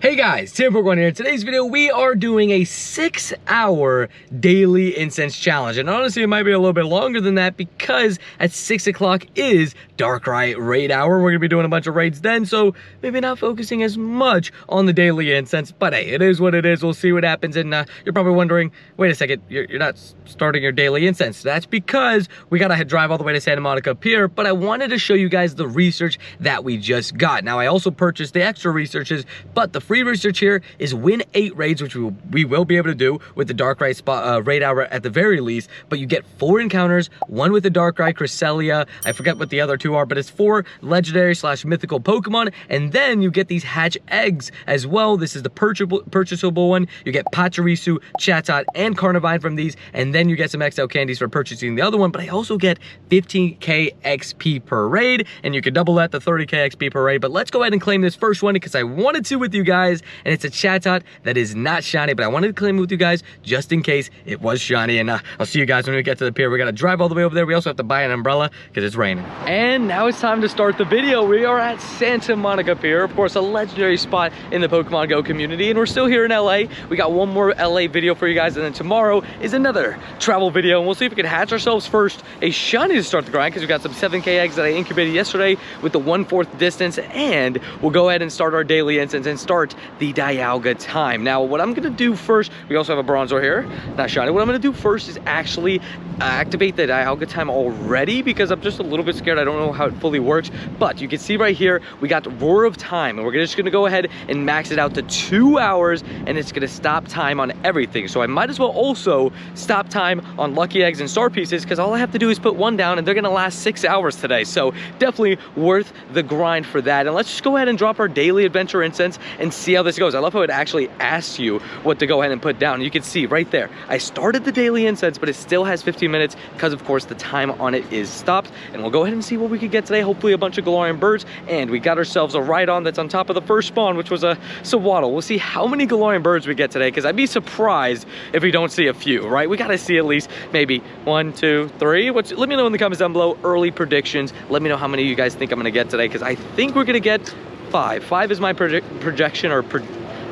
Hey guys, Tim41 here. In today's video, we are doing a 6-hour daily incense challenge. And honestly, it might be a little bit longer than that because at 6 o'clock is Darkrai raid hour. We're going to be doing a bunch of raids then, so maybe not focusing as much on the daily incense. But hey, it is what it is. We'll see what happens. And you're probably wondering, wait a second, you're not starting your daily incense. That's because we got to drive all the way to Santa Monica Pier. But I wanted to show you guys the research that we just got. Now, I also purchased the extra researches, but the free research here is win 8 raids, which we will be able to do with the Darkrai spot raid hour at the very least. But you get 4 encounters, 1 with the Darkrai, Cresselia, I forget what the other 2 are, but it's 4 legendary / mythical Pokemon, and then you get these hatch eggs as well. This is the purchasable one. You get Pachirisu, Chatot, and Carnivine from these, and then you get some XL candies for purchasing the other one. But I also get 15k XP per raid, and you can double that to 30k XP per raid. But let's go ahead and claim this first one because I wanted to with you guys, and it's a Chatot that is not shiny, but I wanted to claim it with you guys just in case it was shiny. And I'll see you guys when we get to the pier. We gotta drive all the way over there. We also have to buy an umbrella because it's raining. And now it's time to start the video. We are at Santa Monica Pier, of course, a legendary spot in the Pokemon Go community, and we're still here in LA. We got one more LA video for you guys, and then tomorrow is another travel video, and we'll see if we can hatch ourselves first a shiny to start the grind because we got some 7k eggs that I incubated yesterday with the 1/4 distance, and we'll go ahead and start our daily instance and start the Dialga time. Now, what I'm gonna do first, we also have a Bronzor here, not shiny. What I'm gonna do first is actually activate the Dialga time already because I'm just a little bit scared. I don't know how it fully works, but you can see right here, we got Roar of Time, and we're just gonna go ahead and max it out to 2 hours, and it's gonna stop time on everything. So I might as well also stop time on Lucky Eggs and Star Pieces because all I have to do is put 1 down, and they're gonna last 6 hours today. So definitely worth the grind for that. And let's just go ahead and drop our daily adventure incense and see how this goes. I love how it actually asks you what to go ahead and put down. You can see right there, I started the daily incense, but it still has 15 minutes because of course the time on it is stopped. And we'll go ahead and see what we could get today. Hopefully a bunch of Galarian Birds, and we got ourselves a Rhydon that's on top of the first spawn, which was a Swaddle. We'll see how many Galarian Birds we get today because I'd be surprised if we don't see a few, right? We gotta see at least maybe 1, 2, 3. Let me know in the comments down below, early predictions. Let me know how many of you guys think I'm gonna get today because I think we're gonna get 5. 5 is my projection or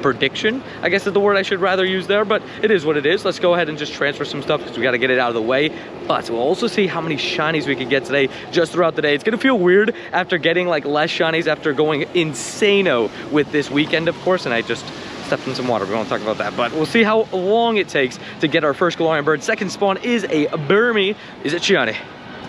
prediction, I guess is the word I should rather use there, but it is what it is. Let's go ahead and just transfer some stuff because we got to get it out of the way. But we'll also see how many shinies we can get today just throughout the day. It's gonna feel weird after getting like less shinies after going insano with this weekend, of course, and I just stepped in some water. We won't talk about that, but we'll see how long it takes to get our first Galarian Bird. Second spawn is a Burmy. Is it shiny?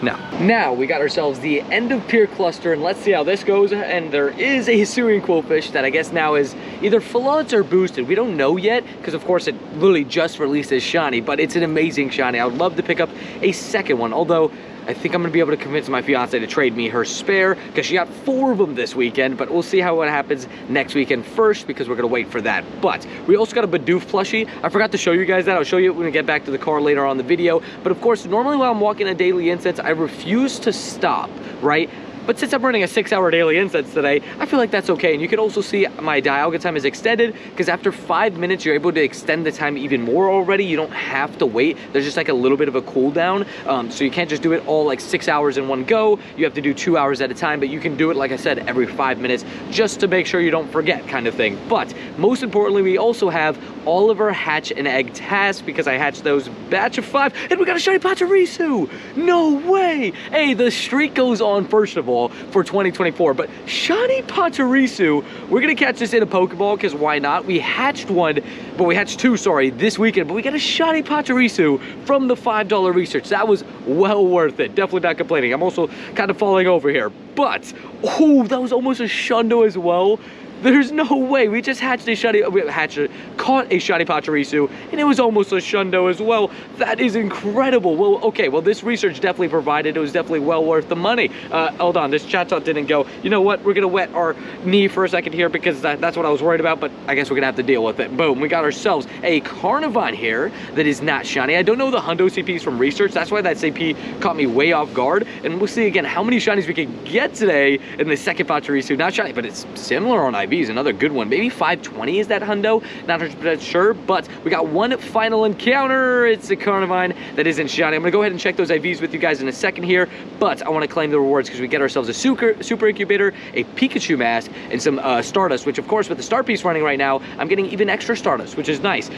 No. Now we got ourselves the end of pier cluster, and let's see how this goes. And there is a Hisuian Quillfish that I guess now is either floods or boosted. We don't know yet because of course it literally just released as shiny, but it's an amazing shiny. I would love to pick up a second one, although I think I'm gonna be able to convince my fiance to trade me her spare because she got 4 of them this weekend, but we'll see how it happens next weekend first because we're gonna wait for that. But we also got a Bidoof plushie. I forgot to show you guys that. I'll show you when we get back to the car later on the video. But of course, normally while I'm walking a daily incense, I refuse to stop, right? But since I'm running a 6-hour daily incense today, I feel like that's okay. And you can also see my Dialga time is extended because after 5 minutes, you're able to extend the time even more already. You don't have to wait. There's just like a little bit of a cooldown. So you can't just do it all like 6 hours in one go. You have to do 2 hours at a time, but you can do it, like I said, every 5 minutes just to make sure you don't forget kind of thing. But most importantly, we also have all of our hatch and egg tasks because I hatched those batch of 5 and we got a shiny Pachirisu. No way. Hey, the streak goes on first of all for 2024, but shiny Pachirisu, we're gonna catch this in a Pokeball because why not? We hatched 1, but we hatched 2, sorry, this weekend, but we got a shiny Pachirisu from the $5 research. That was well worth it. Definitely not complaining. I'm also kind of falling over here, but oh, that was almost a Shundo as well. There's no way. We just hatched a shiny, caught a shiny Pachirisu, and it was almost a Shundo as well. That is incredible. Well, okay, well, this research definitely provided. It was definitely well worth the money. Hold on, this Chatot didn't go. You know what? We're gonna wet our knee for a second here because that's what I was worried about, but I guess we're gonna have to deal with it. Boom, we got ourselves a Carnivine here that is not shiny. I don't know the Hundo CPs from research. That's why that CP caught me way off guard. And we'll see again how many shinies we can get today in the second Pachirisu. Not shiny, but it's similar on IV. IVs, another good one. Maybe 520 is that hundo, not 100% sure, but we got one final encounter. It's a Carnivine that isn't shiny. I'm gonna go ahead and check those IVs with you guys in a second here, but I wanna claim the rewards because we get ourselves a super incubator, a Pikachu mask, and some Stardust, which of course with the star piece running right now, I'm getting even extra Stardust, which is nice.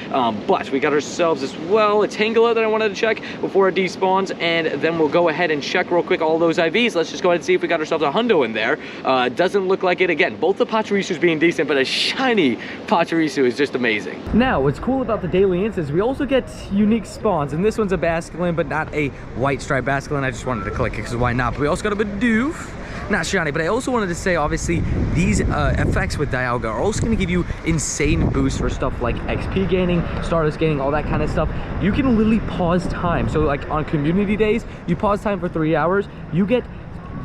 But we got ourselves as well a Tangela that I wanted to check before it despawns, and then we'll go ahead and check real quick all those IVs. Let's just go ahead and see if we got ourselves a hundo in there. Doesn't look like it. Again, both the Pachirisus being decent, but a shiny Pachirisu is just amazing. Now, what's cool about the daily instance, we also get unique spawns, and this one's a Basculin, but not a white stripe Basculin. I just wanted to click it because why not? But we also got a Bidoof. Not shiny, but I also wanted to say, obviously, these effects with Dialga are also going to give you insane boosts for stuff like XP gaining, Stardust gaining, all that kind of stuff. You can literally pause time. So, like, on community days, you pause time for 3 hours, you get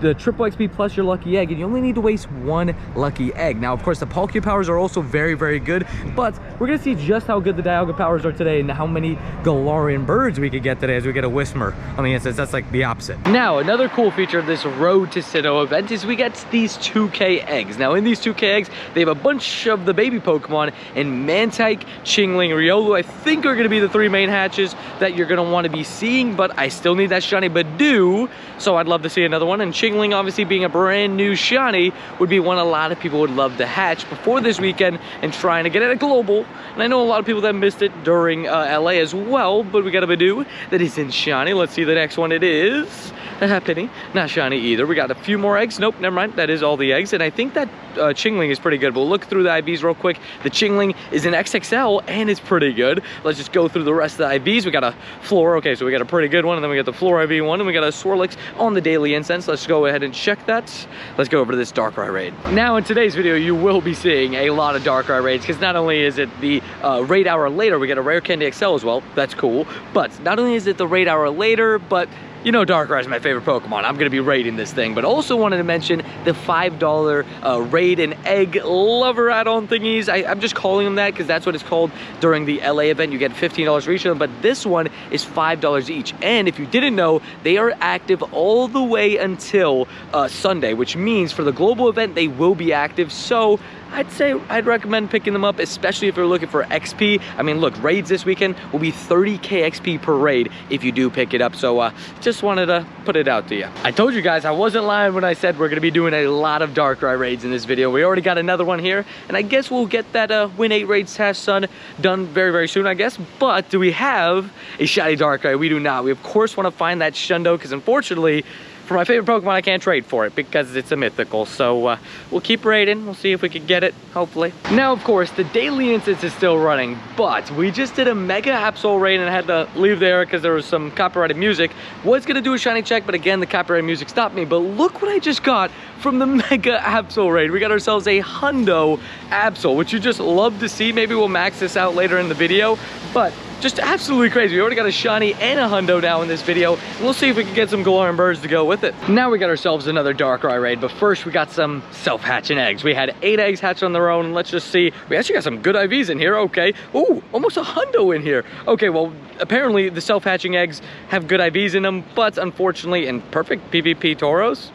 the triple XP plus your lucky egg, and you only need to waste one lucky egg. Now, of course, the Palkia powers are also very good, but we're gonna see just how good the Dialga powers are today and how many Galarian Birds we could get today as we get a Whismur on the instance. That's like the opposite. Now, another cool feature of this Road to Sinnoh event is we get these 2K eggs. Now, in these 2K eggs, they have a bunch of the baby Pokemon, and Mantike, Chingling, Riolu, I think are gonna be the 3 main hatches that you're gonna wanna be seeing, but I still need that shiny Badoo, so I'd love to see another one. And Chingling, obviously being a brand new shiny, would be one a lot of people would love to hatch before this weekend and trying to get it at global. And I know a lot of people that missed it during LA as well, but we got a Badoo that isn't shiny. Let's see the next one. It is a Happiny, not shiny either. We got a few more eggs. Nope, never mind. That is all the eggs, and I think that Chingling is pretty good. We'll look through the IVs real quick. The Chingling is an XXL and it's pretty good. Let's just go through the rest of the IVs. We got a Floor. Okay, so we got a pretty good one, and then we got the Floor IV one, and we got a Swirlix on the daily incense. Let's go ahead and check that. Let's go over to this Darkrai raid. Now, in today's video, you will be seeing a lot of Darkrai raids, because not only is it the raid hour later, we get a Rare Candy XL as well. That's cool. But not only is it the raid hour later, but you know Darkrai is my favorite Pokemon. I'm gonna be raiding this thing, but also wanted to mention the $5 raid and egg lover add-on thingies. I'm just calling them that because that's what it's called during the LA event. You get $15 for each of them, but this one is $5 each. And if you didn't know, they are active all the way until Sunday, which means for the global event, they will be active. So I'd say I'd recommend picking them up, especially if you're looking for XP. I mean, look, raids this weekend will be 30k XP per raid if you do pick it up. So just wanted to put it out to you. I told you guys I wasn't lying when I said we're gonna be doing a lot of Darkrai raids in this video. We already got another one here, and I guess we'll get that win 8 raids task done very soon, I guess. But do we have a shiny Darkrai? We do not. We of course want to find that Shundo, because unfortunately, for my favorite Pokemon, I can't trade for it because it's a mythical. So we'll keep raiding. We'll see if we can get it, hopefully. Now, of course, the daily instance is still running, but we just did a Mega Absol raid and I had to leave there because there was some copyrighted music. Was gonna do a shiny check, but again, the copyrighted music stopped me. But look what I just got from the Mega Absol raid. We got ourselves a Hundo Absol, which you just love to see. Maybe we'll max this out later in the video, but just absolutely crazy. We already got a shiny and a hundo now in this video, and we'll see if we can get some Galarian Birds to go with it. Now we got ourselves another Darkrai raid, but first we got some self-hatching eggs. We had 8 eggs hatched on their own. Let's just see. We actually got some good IVs in here. Okay. Ooh, almost a hundo in here. Okay, well, apparently the self-hatching eggs have good IVs in them, but unfortunately, in perfect PvP Tauros,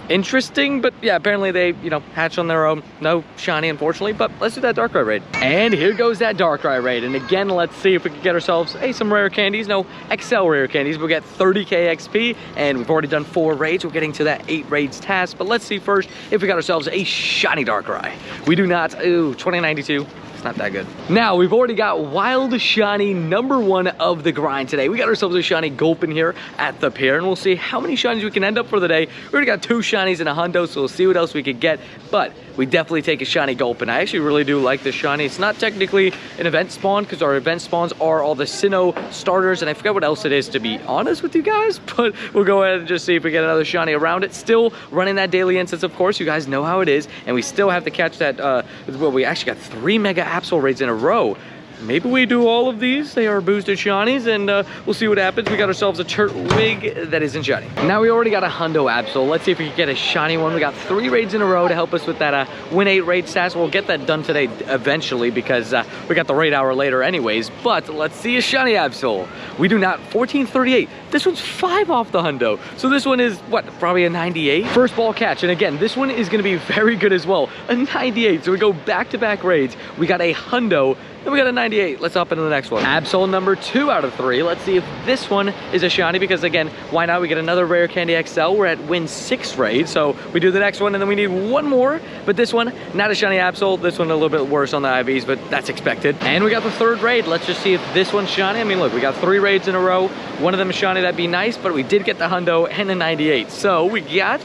interesting, but yeah, apparently they, you know, hatch on their own. No shiny, unfortunately, but let's do that Darkrai raid. And here goes that Darkrai raid. And again, let's see if we can get ourselves, hey, some rare candies. No, XL rare candies. We'll get 30k XP, and we've already done 4 raids. We're getting to that 8 raids task, but let's see first if we got ourselves a shiny Darkrai. We do not. Ooh, 2092. Not that good. Now, we've already got wild shiny #1 of the grind today. We got ourselves a shiny Gulp in here at the pier, and we'll see how many shinies we can end up for the day. We already got 2 shinies and a hundo, so we'll see what else we could get, but we definitely take a shiny Gulp, and I actually really do like this shiny. It's not technically an event spawn, because our event spawns are all the Sinnoh starters, and I forget what else it is, to be honest with you guys, but we'll go ahead and just see if we get another shiny around it. Still running that daily instance, of course. You guys know how it is, and we still have to catch that, well, we actually got 3 Mega Absol raids in a row. maybe we do all of these. They are boosted shinies, and we'll see what happens. We got ourselves a Turtwig that isn't shiny. Now we already got a Hundo Absol. Let's see if we can get a shiny one. We got 3 raids in a row to help us with that win 8 raid stats. We'll get that done today eventually because we got the raid hour later anyways. But let's see a shiny Absol. We do not. 1438. This one's 5 off the Hundo. So this one is, what, probably a 98? First ball catch. And again, this one is going to be very good as well. A 98. So we go back-to-back raids. We got a Hundo. Then we got a 98. Let's hop into the next one. Absol number 2 out of 3. Let's see if this one is a shiny because, again, why not? We get another Rare Candy XL. We're at win 6 raid. So we do the next one, and then we need one more. But this one, not a shiny Absol. This one a little bit worse on the IVs, but that's expected. And we got the 3rd raid. Let's just see if this one's shiny. I mean, look, we got 3 raids in a row. One of them is shiny. That'd be nice, but we did get the Hundo and a 98. So we got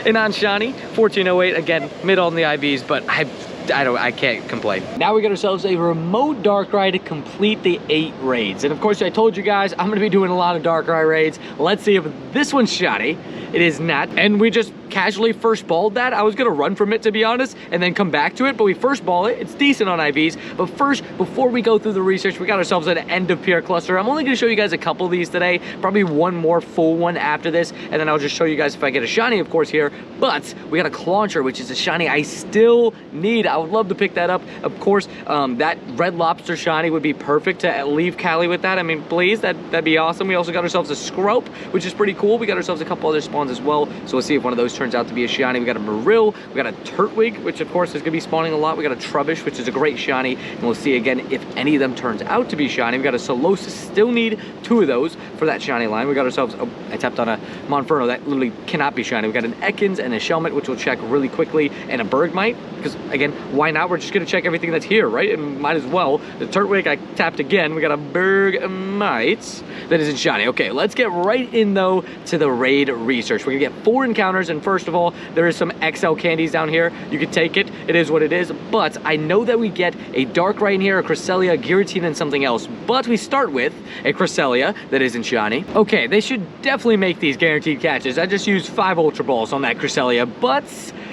a non-shiny, 1408. Again, mid on the IVs, but I can't complain. Now we got ourselves a remote Darkrai to complete the 8 raids. And of course, I told you guys, I'm gonna be doing a lot of Darkrai raids. Let's see if this one's shiny. It is not. And we just casually first balled that. I was gonna run from it, to be honest, and then come back to it, but we first ball it. It's decent on IVs. But first, before we go through the research, we got ourselves an end of peer cluster. I'm only gonna show you guys a couple of these today, probably one more full one after this, and then I'll just show you guys if I get a shiny, of course, here. But we got a Clauncher, which is a shiny I still need. I would love to pick that up. Of course, that Red Lobster shiny would be perfect to leave Cali with that. I mean, please, that'd be awesome. We also got ourselves a Scrope, which is pretty cool. We got ourselves a couple other spawns as well. So we'll see if one of those turns out to be a shiny. We got a Marill, we got a Turtwig, which of course is gonna be spawning a lot. We got a Trubbish, which is a great shiny. And we'll see again if any of them turns out to be shiny. We got a Solosis, still need 2 of those for that shiny line. We got ourselves, oh, I tapped on a Monferno, that literally cannot be shiny. We got an Ekans and a Shelmet, which we'll check really quickly, and a Bergmite, because again, why not? We're just gonna check everything that's here, right? And might as well. The Turtwig, I tapped again. We got a Bergmite that isn't shiny. Okay, let's get right in though to the raid research. We're gonna get 4 encounters, and first of all, there is some XL candies down here. You can take it. It is what it is. But I know that we get a Darkrai in here, a Cresselia, a Giratina, and something else. But we start with a Cresselia that isn't shiny. Okay, they should definitely make these guaranteed catches. I just used 5 Ultra Balls on that Cresselia, but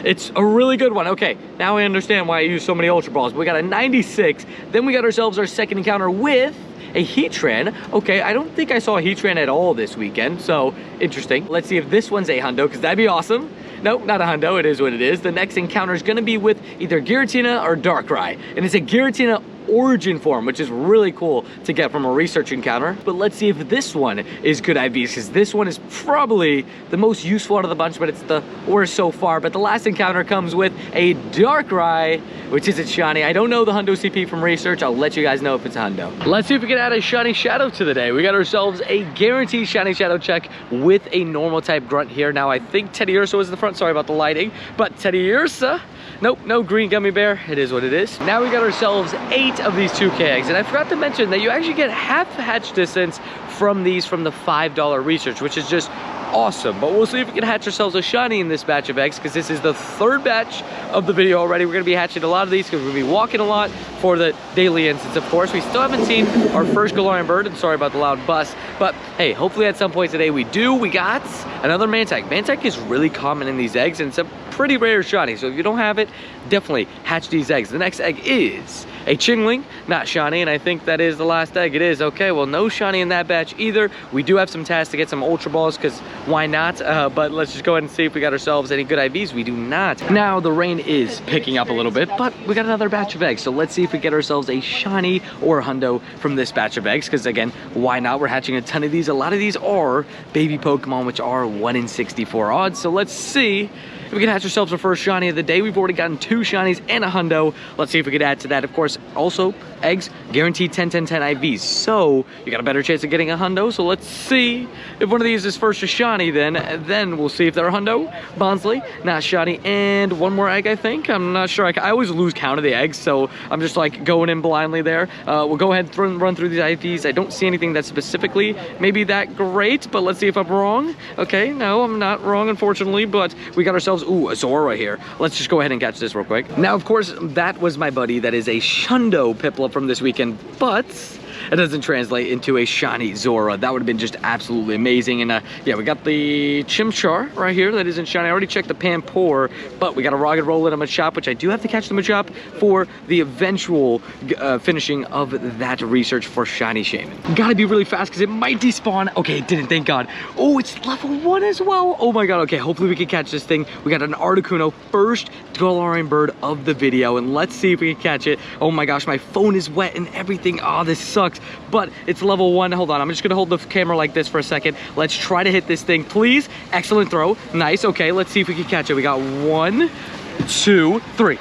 it's a really good one. Okay, now I understand why I use so many Ultra Balls. We got a 96. Then we got ourselves our second encounter with a Heatran. Okay, I don't think I saw a Heatran at all this weekend, so interesting. Let's see if this one's a Hundo, because that'd be awesome. Nope, not a Hundo, it is what it is. The next encounter is gonna be with either Giratina or Darkrai, and it's a Giratina origin form, which is really cool to get from a research encounter. But let's see if this one is good IVs, because this one is probably the most useful out of the bunch, but it's the worst so far. But the last encounter comes with a Darkrai, which isn't shiny. I don't know the Hundo CP from research. I'll let you guys know if it's a Hundo. Let's see if we can add a shiny Shadow to the day. We got ourselves a guaranteed shiny Shadow check with a normal type grunt here. Now I think Teddy Ursa was in the front. Sorry about the lighting, but Teddy Ursa, nope, no green gummy bear. It is what it is. Now we got ourselves 8 of these 2K eggs, and I forgot to mention that you actually get half hatch distance from these from the $5 research, which is just awesome. But we'll see if we can hatch ourselves a shiny in this batch of eggs, because this is the 3rd batch of the video already. We're gonna be hatching a lot of these because we're gonna be walking a lot for the daily instance. Of course, we still haven't seen our first Galarian Bird, and sorry about the loud bus, but hey, hopefully at some point today we do. We got another Mantech. Mantech is really common in these eggs, and it's a pretty rare shiny, so if you don't have it, definitely hatch these eggs. The next egg is a Chingling, not shiny, and I think that is the last egg. It is. Okay, well, no shiny in that batch either. We do have some tasks to get some Ultra Balls, because why not? But let's just go ahead and see if we got ourselves any good IVs. We do not. Now, the rain is picking up a little bit, but we got another batch of eggs, so let's see if we get ourselves a shiny or a Hundo from this batch of eggs, because again, why not? We're hatching a ton of these. A lot of these are baby Pokemon, which are 1 in 64 odds, so let's see if we can hatch ourselves our first shiny of the day. We've already gotten 2 shinies and a Hundo. Let's see if we could add to that. Of course, also eggs, guaranteed 10, 10, 10 IVs. So you got a better chance of getting a Hundo. So let's see if one of these is first a shiny then we'll see if they're a Hundo. Bonsley, not shiny, and one more egg, I think. I'm not sure. I always lose count of the eggs, so I'm just like going in blindly there. We'll go ahead and run through these IVs. I don't see anything that's specifically maybe that great, but let's see if I'm wrong. Okay, no, I'm not wrong, unfortunately, but we got ourselves, ooh, a Zora here. Let's just go ahead and catch this real quick. Now, of course, that was my buddy. That is a Shundo Piplup from this weekend, but it doesn't translate into a shiny Zora. That would have been just absolutely amazing. And yeah, we got the Chimchar right here that isn't shiny. I already checked the Pampor, but we got a Rocket Roll and a Machop, which I do have to catch the Machop for the eventual finishing of that research for shiny Shaman. Gotta be really fast because it might despawn. Okay, it didn't, thank God. Oh, it's level 1 as well. Oh my God, okay, hopefully we can catch this thing. We got an Articuno, first Galarian bird of the video, and let's see if we can catch it. Oh my gosh, my phone is wet and everything. Oh, this sucks, but it's level 1. Hold on, I'm just gonna hold the camera like this for a second. Let's try to hit this thing, please. Excellent throw, nice. Okay, let's see if we can catch it. We got 1, 2, 3.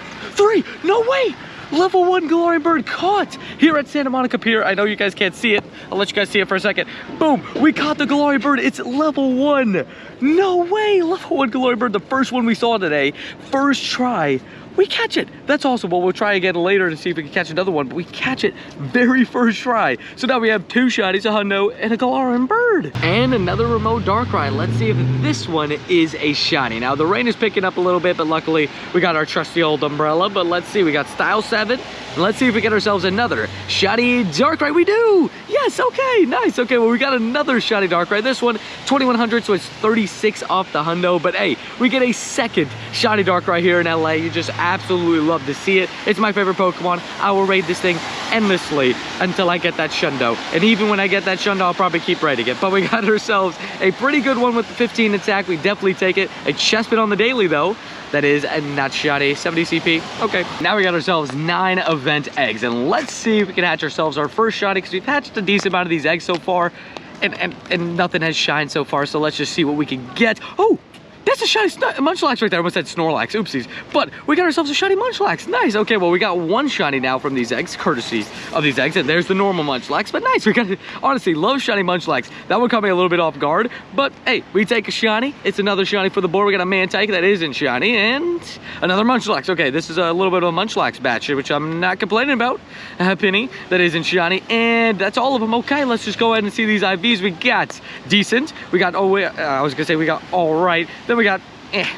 No way! Level 1 Galarian bird caught here at Santa Monica Pier. I know you guys can't see it. I'll let you guys see it for a second. Boom, we caught the Galarian bird. It's level 1. No way, level 1 Galarian bird, the first one we saw today. First try, we catch it. That's awesome. Well, we'll try again later to see if we can catch another one, but we catch it very first try. So now we have 2 shinies, a hundo, and a Galarian bird. And another remote Darkrai. Let's see if this one is a shiny. Now, the rain is picking up a little bit, but luckily we got our trusty old umbrella. But let's see, we got Style 7. And let's see if we get ourselves another shiny Darkrai. We do! Yes, okay, nice. Okay, well, we got another shiny Darkrai. This one, 2100, so it's 36 off the hundo. But hey, we get a second shiny Darkrai here in LA. You just absolutely love to see it. It's my favorite Pokemon. I will raid this thing endlessly until I get that Shundo. And even when I get that Shundo, I'll probably keep raiding it. But we got ourselves a pretty good one with the 15 attack. We definitely take it. A Chespin on the daily, though. That is not shiny, 70 CP. Okay, now we got ourselves 9 event eggs. And let's see if we can hatch ourselves our first shiny, because we've hatched a decent amount of these eggs so far. And nothing has shined so far, so let's just see what we can get. Oh! That's a shiny Munchlax right there. I almost said Snorlax, oopsies. But we got ourselves a shiny Munchlax, nice. Okay, well, we got 1 shiny now from these eggs, courtesy of these eggs. And there's the normal Munchlax, but nice. We got, honestly, love shiny Munchlax. That one caught me a little bit off guard, but hey, we take a shiny. It's another shiny for the board. We got a Mantike that isn't shiny, and another Munchlax. Okay, this is a little bit of a Munchlax batch, which I'm not complaining about. A Penny that isn't shiny, and that's all of them. Okay, let's just go ahead and see these IVs. We got decent. We got, oh, wait, I was gonna say we got all right. Then we got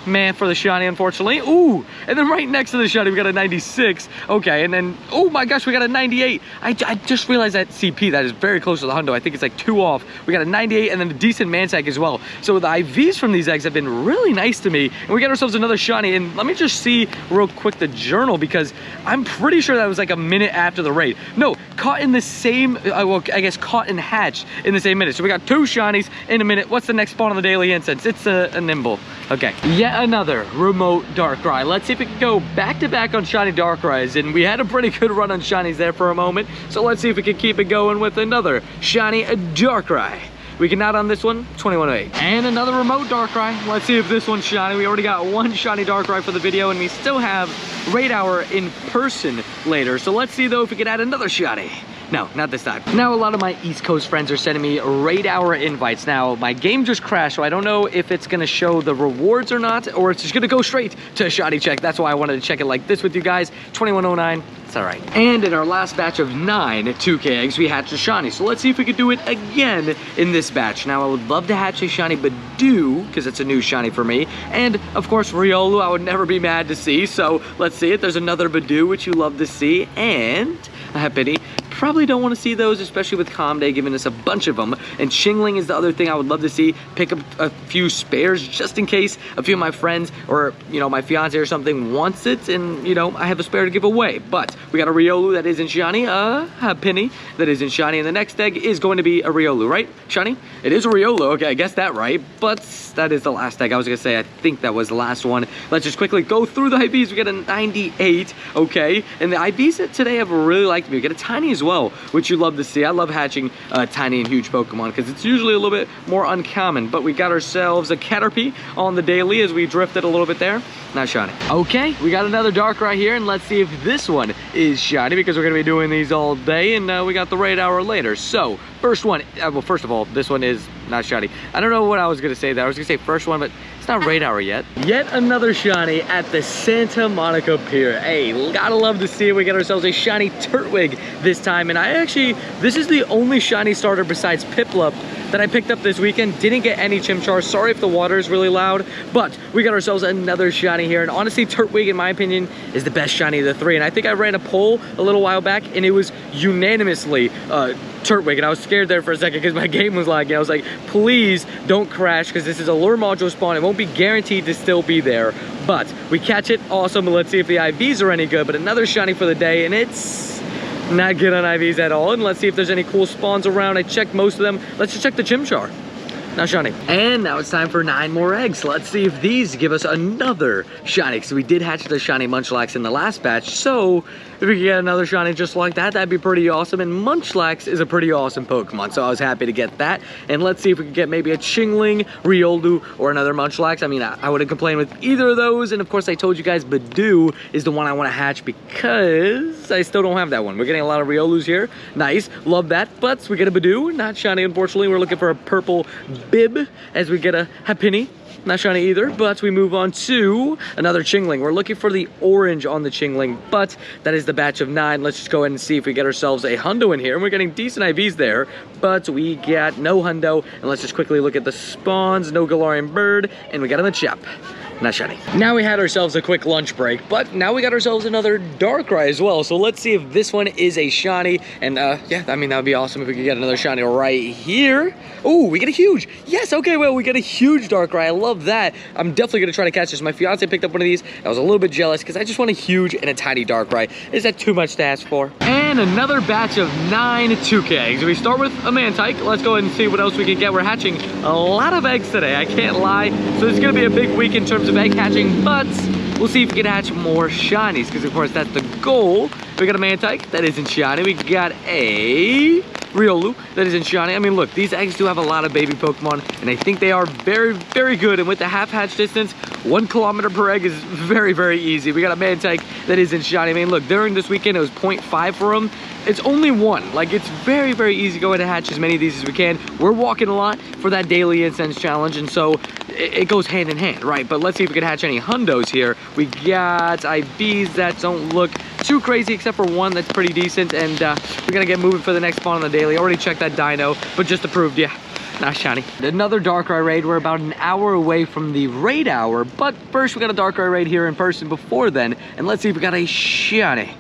man for the shiny, unfortunately. Ooh, and then right next to the shiny we got a 96. Okay, and then oh my gosh, we got a 98. I just realized that CP that is very close to the hundo. I think it's like 2 off. We got a 98 and then a decent Mantike as well. So the IVs from these eggs have been really nice to me, and we got ourselves another shiny. And let me just see real quick the journal, because I'm pretty sure that was like a minute after the raid. No, caught in the same well, I guess caught and hatched in the same minute. So we got 2 shinies in a minute. What's the next spawn on the daily Incense? It's a Nimble. Okay, yet another remote Darkrai. Let's see if we can go back-to-back on shiny Darkrai's, and we had a pretty good run on shinies there for a moment. So let's see if we can keep it going with another shiny Darkrai. We can out on this one, 2108. And another remote Darkrai. Let's see if this one's shiny. We already got 1 shiny Darkrai for the video, and we still have raid hour in person later. So let's see though if we can add another shiny. No, not this time. Now, a lot of my East Coast friends are sending me raid hour invites. Now, my game just crashed, so I don't know if it's gonna show the rewards or not, or it's just gonna go straight to a shiny check. That's why I wanted to check it like this with you guys. 2109, it's all right. And in our last batch of 9 2K eggs, we hatched a shiny. So let's see if we could do it again in this batch. Now, I would love to hatch a shiny Badoo, because it's a new shiny for me. And, of course, Riolu, I would never be mad to see. So let's see it. There's another Badoo, which you love to see. And a Happiny. Probably don't want to see those, especially with Calm Day giving us a bunch of them. And Shingling is the other thing I would love to see. Pick up a few spares just in case a few of my friends or, you know, my fiance or something wants it, and, you know, I have a spare to give away. But we got a Riolu that isn't shiny, a Penny that isn't shiny, and the next egg is going to be a Riolu, right? Shiny? It is a Riolu. Okay, I guessed that right. But that is the last egg. I was going to say, I think that was the last one. Let's just quickly go through the IVs. We got a 98, okay? And the IVs today have really liked me. We got a Tiny as well, which you love to see. I love hatching tiny and huge Pokemon because it's usually a little bit more uncommon. But we got ourselves a Caterpie on the daily as we drifted a little bit there. Not shiny. Okay, we got another Darkrai here, and let's see if this one is shiny, because we're gonna be doing these all day, and we got the raid hour later. So first one, well, first of all, this one is not shiny. I don't know what I was gonna say there. I was gonna say first one, but it's not raid hour yet. Yet another shiny at the Santa Monica Pier. Hey, gotta love to see it. We got ourselves a shiny Turtwig this time, and this is the only shiny starter besides Piplup that I picked up this weekend. Didn't get any Chimchar. Sorry if the water is really loud, but we got ourselves another shiny here. And honestly, Turtwig, in my opinion, is the best shiny of the 3. And I think I ran a poll a little while back, and it was unanimously Turtwig, and I was scared there for a second because my game was lagging. I was like, please don't crash, because this is a lure module spawn. It won't be guaranteed to still be there, but we catch it. Awesome. Let's see if the IVs are any good, but another shiny for the day, and it's not good on IVs at all. And let's see if there's any cool spawns around. I checked most of them. Let's just check the Chimchar. Not shiny. And now it's time for 9 more eggs. Let's see if these give us another shiny. So we did hatch the shiny Munchlax in the last batch. So if we could get another shiny just like that, that'd be pretty awesome. And Munchlax is a pretty awesome Pokemon, so I was happy to get that. And let's see if we could get maybe a Chingling, Riolu, or another Munchlax. I mean, I wouldn't complain with either of those. And of course, I told you guys Badoo is the one I want to hatch because I still don't have that one. We're getting a lot of Riolus here. Nice. Love that. But we get a Badoo. Not shiny, unfortunately. We're looking for a purple Bib as we get a Happiny. Not shiny either, but we move on to another Chingling. We're looking for the orange on the Chingling, but that is the batch of 9. Let's just go ahead and see if we get ourselves a hundo in here. And we're getting decent IVs there, but we got no hundo. And let's just quickly look at the spawns. No Galarian Bird, and we got him a Chap. Not shiny. Now we had ourselves a quick lunch break, but now we got ourselves another Darkrai as well. So let's see if this one is a shiny. And yeah, I mean, that would be awesome if we could get another shiny right here. Oh, we get a huge. Yes, okay, well, we get a huge Darkrai. I love that. I'm definitely going to try to catch this. My fiance picked up one of these. I was a little bit jealous because I just want a huge and a tiny Darkrai. Is that too much to ask for? And another batch of 9 2K eggs. We start with a Mantike. Let's go ahead and see what else we can get. We're hatching a lot of eggs today. I can't lie. So it's going to be a big week in terms of egg hatching, but we'll see if we can hatch more shinies, because of course that's the goal. We got a Mantike that isn't shiny. We got a Riolu that isn't shiny. I mean, look, these eggs do have a lot of baby Pokemon, and I think they are very, very good. And with the half hatch distance, 1 kilometer per egg is very, very easy. We got a Mantike that isn't shiny. I mean, look, during this weekend, it was 0.5 for them. It's only 1. Like, it's very, very easy to go ahead and hatch as many of these as we can. We're walking a lot for that daily incense challenge, and so it goes hand in hand, right? But let's see if we can hatch any hundos here. We got IVs that don't look too crazy, except for one that's pretty decent, and we're gonna get moving for the next spawn on the daily. Already checked that dino, but just approved, yeah. Not shiny. Another Darkrai raid. We're about an hour away from the raid hour, but first we got a Darkrai raid here in person before then, and let's see if we got a shiny.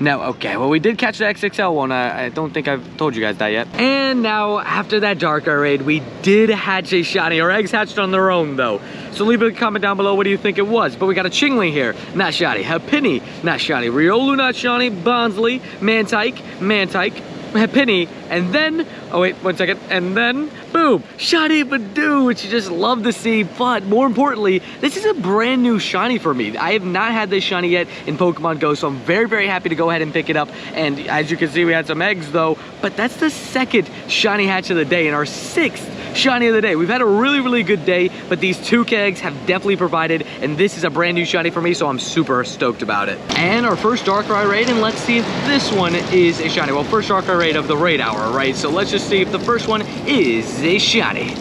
No, okay, well, we did catch the XXL one. I don't think I've told you guys that yet. And now, after that Darkrai raid, we did hatch a shiny. Our eggs hatched on their own, though. So leave a comment down below, what do you think it was? But we got a Chingling here, not shiny. Happiny, not shiny. Riolu, not shiny. Bonsley, Mantike, Happiny, and then, oh wait, 1 second, and then, boom, shiny Badoo, which you just love to see. But more importantly, this is a brand new shiny for me. I have not had this shiny yet in Pokemon Go, so I'm very, very happy to go ahead and pick it up. And as you can see, we had some eggs though, but that's the 2nd shiny hatch of the day and our 6th shiny of the day. We've had a really, really good day, but these 2K eggs have definitely provided, and this is a brand new shiny for me, so I'm super stoked about it. And our first Darkrai raid, and let's see if this one is a shiny. Well, first Darkrai raid of the raid hour, right? So let's just see if the first one is a shiny.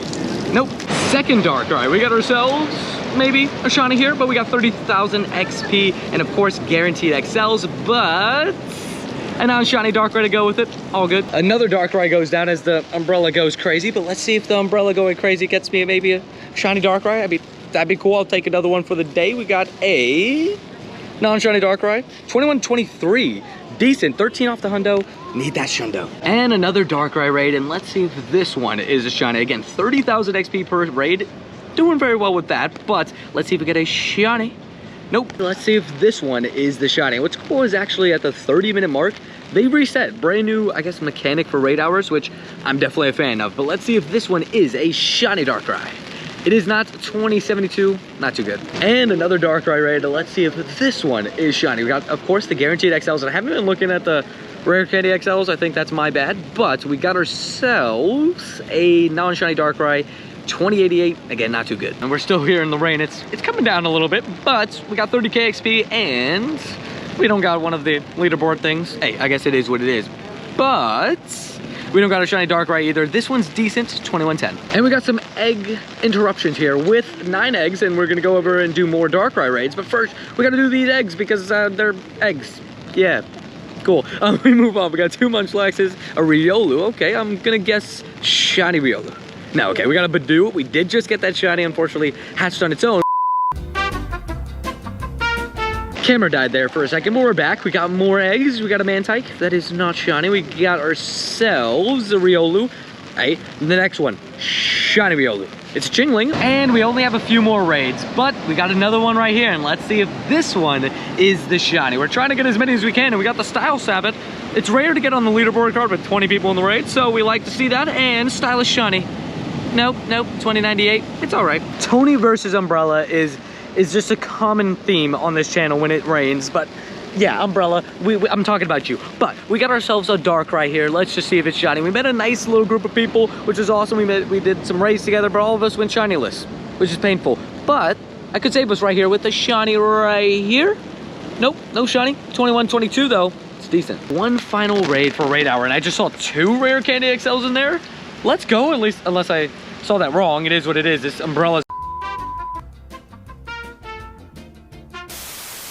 Nope. Second Darkrai. We got ourselves maybe a shiny here, but we got 30,000 XP, and of course guaranteed XLs, but a non-shiny Darkrai to go with it. All good. Another Darkrai goes down as the umbrella goes crazy, but let's see if the umbrella going crazy gets me maybe a shiny Darkrai. That'd be cool. I'll take another one for the day. We got a non-shiny Darkrai. 2123. Decent. 13 off the hundo. Need that shundo. And another Darkrai raid, and let's see if this one is a shiny. Again, 30,000 XP per raid. Doing very well with that, but let's see if we get a shiny. Nope. Let's see if this one is the shiny. What's cool is actually at the 30-minute mark, they reset. Brand new, I guess, mechanic for raid hours, which I'm definitely a fan of. But let's see if this one is a shiny Darkrai. It is not. 2072, not too good. And another Darkrai raid. Let's see if this one is shiny. We got, of course, the guaranteed XLs. And I haven't been looking at the rare candy XLs. I think that's my bad. But we got ourselves a non-shiny Darkrai. 2088, again, not too good. And we're still here in the rain. It's coming down a little bit, but we got 30k XP and we don't got one of the leaderboard things. Hey, I guess it is what it is. But we don't got a shiny Darkrai either. This one's decent, 2110. And we got some egg interruptions here with 9 eggs, and we're gonna go over and do more Darkrai raids. But first, we gotta do these eggs because they're eggs. Yeah, cool. We move on. We got 2 Munchlaxes, a Riolu. Okay, I'm gonna guess shiny Riolu. No, okay, we got a Badoo. We did just get that shiny, unfortunately, hatched on its own. Camera died there for a second, but we're back. We got more eggs. We got a Mantike. That is not shiny. We got ourselves a Riolu. Hey, the next one, shiny Riolu. It's a Chingling, and we only have a few more raids, but we got another one right here, and let's see if this one is the shiny. We're trying to get as many as we can, and we got the Style Sabbath. It's rare to get on the leaderboard card with 20 people in the raid, so we like to see that, and Stylish Shiny. Nope, 2098, it's all right. Tony versus Umbrella is just a common theme on this channel when it rains, but yeah, Umbrella, I'm talking about you. But we got ourselves a Darkrai here. Let's just see if it's shiny. We met a nice little group of people, which is awesome. We did some raids together, but all of us went shinyless, which is painful. But I could save us right here with the shiny right here. Nope, no shiny. 21, 22 though. It's decent. One final raid for raid hour, and I just saw 2 rare candy XLs in there. Let's go, at least, unless I saw that wrong. It is what it is. This Umbrella's.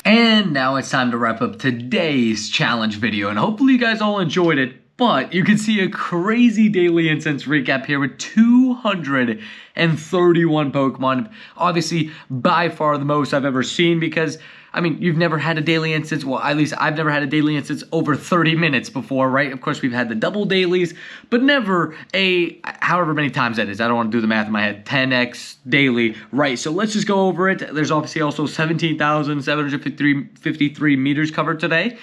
And now it's time to wrap up today's challenge video, and hopefully you guys all enjoyed it. But you can see a crazy daily incense recap here with 231 Pokemon. Obviously, by far the most I've ever seen, because I mean, you've never had a daily instance. Well, at least I've never had a daily instance over 30 minutes before, right? Of course, we've had the double dailies, but never a, however many times that is. I don't want to do the math in my head. 10x daily, right? So let's just go over it. There's obviously also 17,753 meters covered today.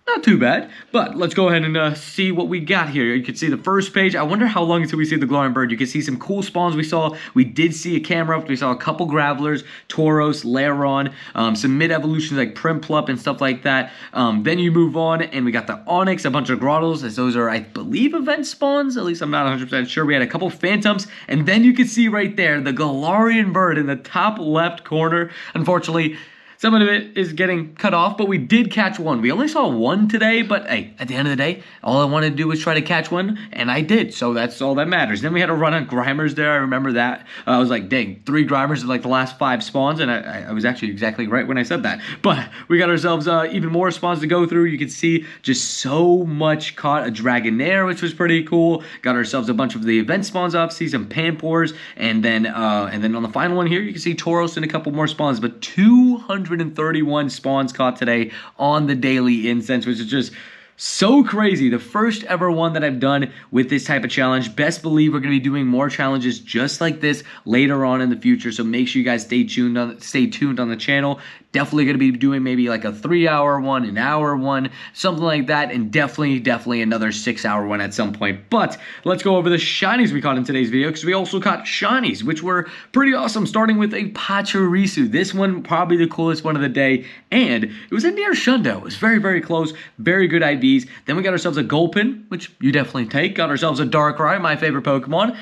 Not too bad, but let's go ahead and see what we got here. You can see the first page. I wonder how long until we see the Galarian Bird. You can see some cool spawns we saw. We did see a Camerupt. We saw a couple Gravelers, Tauros, Lairon, some mid-evolutions like Primplup and stuff like that. Then you move on, and we got the Onyx, a bunch of Grottles, as those are, I believe, event spawns. At least I'm not 100% sure. We had a couple Phantoms, and then you can see right there the Galarian Bird in the top left corner. Unfortunately, some of it is getting cut off, but we did catch one. We only saw one today, but hey, at the end of the day, all I wanted to do was try to catch one, and I did, so that's all that matters. Then we had a run on Grimers there. I remember that. I was like, dang, 3 Grimers in like the last 5 spawns, and I was actually exactly right when I said that. But we got ourselves even more spawns to go through. You can see just so much caught. A Dragonair, which was pretty cool. Got ourselves a bunch of the event spawns off, see some Pampors, and then on the final one here, you can see Tauros and a couple more spawns, but 231 spawns caught today on the daily incense, which is just so crazy. The first ever one that I've done with this type of challenge. Best believe we're going to be doing more challenges just like this later on in the future, so make sure you guys stay tuned on the channel. Definitely going to be doing maybe like a 3-hour one, an hour one, something like that, and definitely another 6-hour one at some point. But let's go over the shinies we caught in today's video, because we also caught shinies, which were pretty awesome, starting with a Pachirisu. This one probably the coolest one of the day, and it was a near Shundo. It was very close, very good IVs. Then we got ourselves a Gulpin, which you definitely take. Got ourselves a Darkrai, my favorite Pokemon.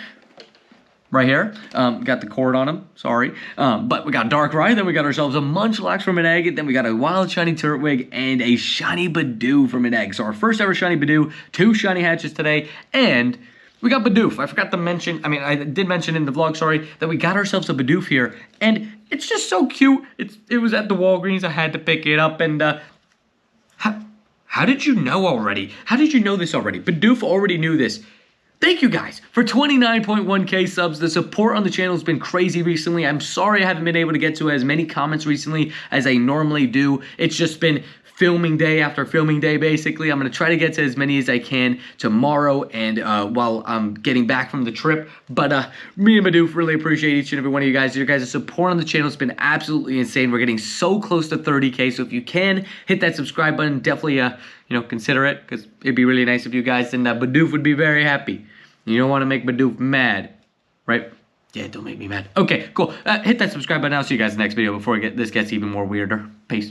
Right here, got the cord on him, sorry. But we got Darkrai, then we got ourselves a Munchlax from an egg, then we got a Wild Shiny Turtwig, and a Shiny Bidoof from an egg. So our first ever Shiny Bidoof, 2 Shiny Hatches today, and we got Bidoof. I forgot to mention, I did mention in the vlog, sorry, that we got ourselves a Bidoof here, and it's just so cute. It was at the Walgreens, I had to pick it up, and how did you know already? How did you know this already? Bidoof already knew this. Thank you guys for 29.1k subs. The support on the channel has been crazy recently. I'm sorry I haven't been able to get to as many comments recently as I normally do. It's just been filming day after filming day, basically. I'm going to try to get to as many as I can tomorrow and while I'm getting back from the trip. But me and Bidoof really appreciate each and every one of you guys. Your guys' support on the channel has been absolutely insane. We're getting so close to 30k, so if you can, hit that subscribe button. Definitely, consider it, because it'd be really nice if you guys, and Bidoof would be very happy. You don't want to make Bidoof mad, right? Yeah, don't make me mad. Okay, cool. Hit that subscribe button. I'll see you guys in the next video before this gets even more weirder. Peace.